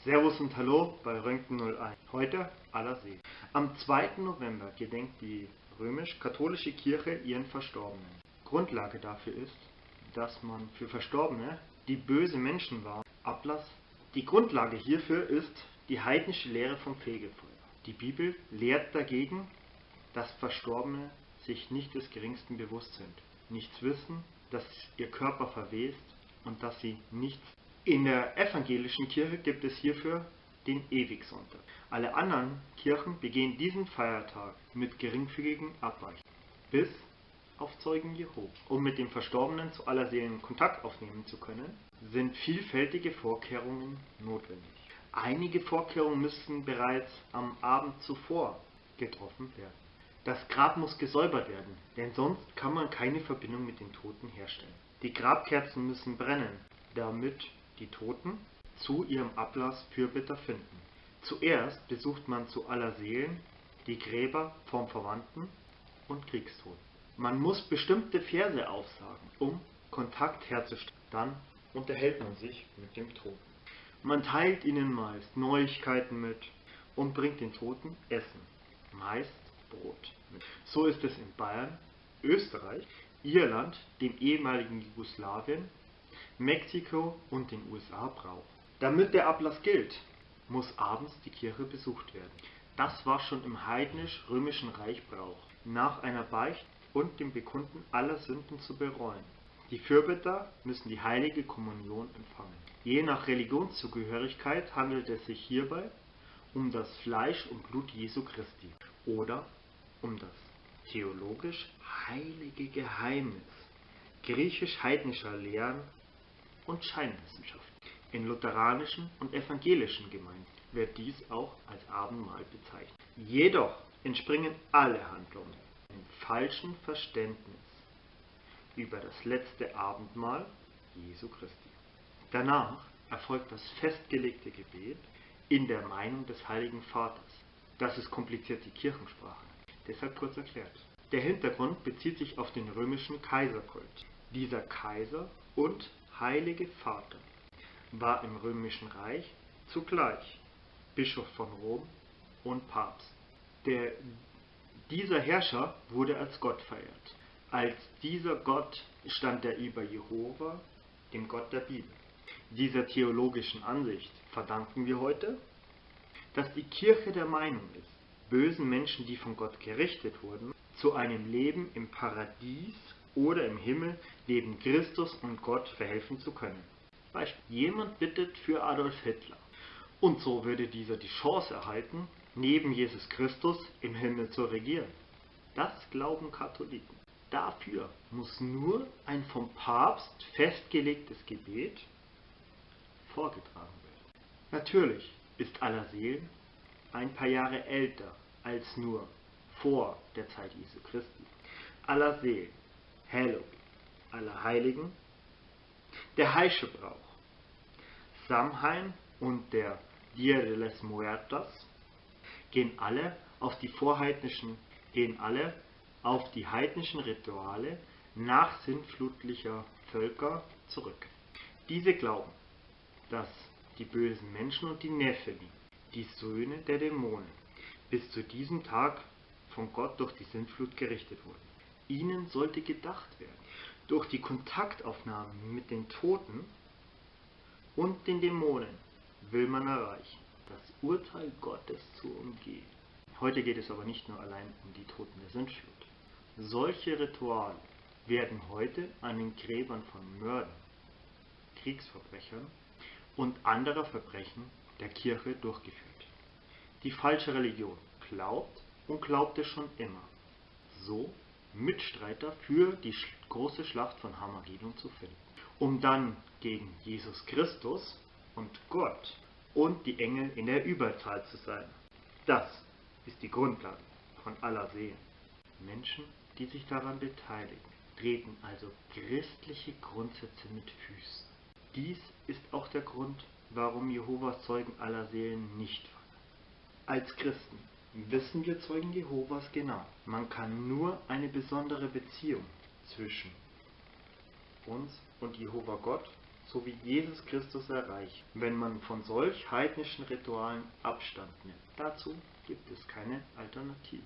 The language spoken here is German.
Servus und Hallo bei Röntgen 01. Heute Allerseelen. Am 2. November gedenkt die römisch-katholische Kirche ihren Verstorbenen. Grundlage dafür ist, dass man für Verstorbene, die böse Menschen waren, Ablass. Die Grundlage hierfür ist die heidnische Lehre vom Fegefeuer. Die Bibel lehrt dagegen, dass Verstorbene sich nicht des Geringsten bewusst sind, nichts wissen, dass ihr Körper verwest und dass sie nichts. In der evangelischen Kirche gibt es hierfür den Ewigsonntag. Alle anderen Kirchen begehen diesen Feiertag mit geringfügigen Abweichungen, bis auf Zeugen Jehovas. Um mit dem Verstorbenen zu Allerseelen Kontakt aufnehmen zu können, sind vielfältige Vorkehrungen notwendig. Einige Vorkehrungen müssen bereits am Abend zuvor getroffen werden. Das Grab muss gesäubert werden, denn sonst kann man keine Verbindung mit den Toten herstellen. Die Grabkerzen müssen brennen, damit die Toten zu ihrem Ablass Fürbitter finden. Zuerst besucht man zu Allerseelen die Gräber von Verwandten und Kriegstoten. Man muss bestimmte Verse aufsagen, um Kontakt herzustellen. Dann unterhält man sich mit dem Toten. Man teilt ihnen meist Neuigkeiten mit und bringt den Toten Essen, meist Brot mit. So ist es in Bayern, Österreich, Irland, dem ehemaligen Jugoslawien, Mexiko und den USA Brauch. Damit der Ablass gilt, muss abends die Kirche besucht werden. Das war schon im heidnisch-römischen Reich Brauch, nach einer Beichte und dem Bekunden aller Sünden zu bereuen. Die Fürbitter müssen die heilige Kommunion empfangen. Je nach Religionszugehörigkeit handelt es sich hierbei um das Fleisch und Blut Jesu Christi oder um das theologisch heilige Geheimnis griechisch-heidnischer Lehren und Scheinwissenschaft. In lutheranischen und evangelischen Gemeinden wird dies auch als Abendmahl bezeichnet. Jedoch entspringen alle Handlungen einem falschen Verständnis über das letzte Abendmahl Jesu Christi. Danach erfolgt das festgelegte Gebet in der Meinung des Heiligen Vaters. Das ist komplizierte Kirchensprache, deshalb kurz erklärt. Der Hintergrund bezieht sich auf den römischen Kaiserkult. Dieser Kaiser und Heilige Vater war im Römischen Reich zugleich Bischof von Rom und Papst. Dieser Herrscher wurde als Gott verehrt. Als dieser Gott stand er über Jehova, dem Gott der Bibel. Dieser theologischen Ansicht verdanken wir heute, dass die Kirche der Meinung ist, bösen Menschen, die von Gott gerichtet wurden, zu einem Leben im Paradies oder im Himmel neben Christus und Gott verhelfen zu können. Beispiel: Jemand bittet für Adolf Hitler und so würde dieser die Chance erhalten, neben Jesus Christus im Himmel zu regieren. Das glauben Katholiken. Dafür muss nur ein vom Papst festgelegtes Gebet vorgetragen werden. Natürlich ist Allerseelen ein paar Jahre älter als nur vor der Zeit Jesu Christi. Allerseelen, Halloween, Allerheiligen, der Heischebrauch, Samhain und der Dia de los Muertos gehen alle auf die heidnischen Rituale nach sintflutlicher Völker zurück. Diese glauben, dass die bösen Menschen und die Nephilim, die Söhne der Dämonen, bis zu diesem Tag von Gott durch die Sintflut gerichtet wurden. Ihnen sollte gedacht werden. Durch die Kontaktaufnahme mit den Toten und den Dämonen will man erreichen, das Urteil Gottes zu umgehen. Heute geht es aber nicht nur allein um die Toten der Sintflut. Solche Rituale werden heute an den Gräbern von Mördern, Kriegsverbrechern und anderer Verbrechen der Kirche durchgeführt. Die falsche Religion glaubt und glaubte schon immer, so Mitstreiter für die große Schlacht von Armageddon zu finden, um dann gegen Jesus Christus und Gott und die Engel in der Überzahl zu sein. Das ist die Grundlage von Allerseelen. Menschen, die sich daran beteiligen, treten also christliche Grundsätze mit Füßen. Dies ist auch der Grund, warum Jehovas Zeugen Allerseelen nicht feiern. Als Christen wissen wir Zeugen Jehovas genau, man kann nur eine besondere Beziehung zwischen uns und Jehova Gott so wie Jesus Christus erreicht, wenn man von solch heidnischen Ritualen Abstand nimmt. Dazu gibt es keine Alternative.